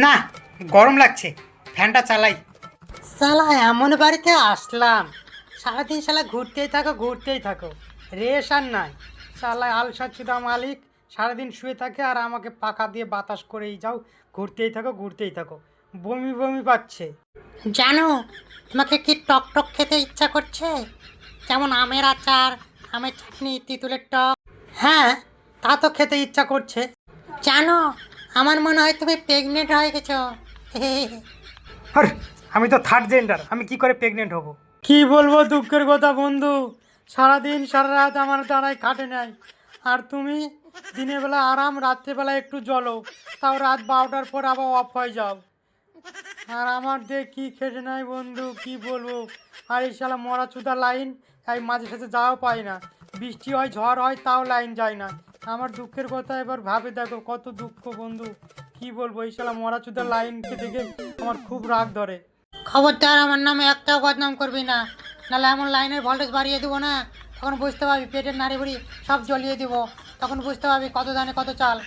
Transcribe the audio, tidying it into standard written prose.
না, গরম লাগছে, ফ্যানটা চালাই। শালা এমন বাড়িতে আসলাম, সারাদিন শালা ঘুরতেই থাকো, রেশ আর নাই। শালা আলসাচুদা মালিক সারাদিন শুয়ে থাকে আর আমাকে পাকা দিয়ে বাতাস করেই যাও, ঘুরতেই থাকো। বমি বমি পাচ্ছে। জানো, তোমাকে কি টক টক খেতে ইচ্ছা করছে? যেমন আমের আচার, আমের চাটনি, তেঁতুলের টক। হ্যাঁ, তা তো খেতে ইচ্ছা করছে। জানো, আমার মনে হয় তুমি প্রেগনেন্ট হয়ে গেছো। আরে, আমি তো থার্ড জেন্ডার, আমি কি করে প্রেগনেন্ট হব? কি বলবো দুঃখের কথা বন্ধু, সারাদিন সারা রাত আমার দ্বারাই কাটে নাই। আর তুমি দিনের বেলা আরাম, রাত্রেবেলা একটু জ্বলো, তাও রাত 12টার পর আবার অফ হয়ে যাও। আর আমার দিয়ে কি খেটে নাই বন্ধু, কি বলবো। আর এই শালা মরা চুদা লাইন, এই মাঝে সাঝে যাওয়াও পাই না। বৃষ্টি হয়, ঝড় হয়, তাও লাইন যায় না। আমার দুঃখের কথা এবার ভাবে দেখো, কত দুঃখ বন্ধু। কি বলবো, এই শালা মরা চুদা লাইনকে দেখে আমার খুব রাগ ধরে। খবরদার আমার নামে একটাও বদনাম করবি না, নাহলে এমন লাইনের ভোল্টেজ বাড়িয়ে দেবো না, তখন বুঝতে পারবি পেটের নাড়ি বুড়ি সব জ্বলিয়ে দিব। তখন বুঝতে পারবি কত ধানে কত চাল।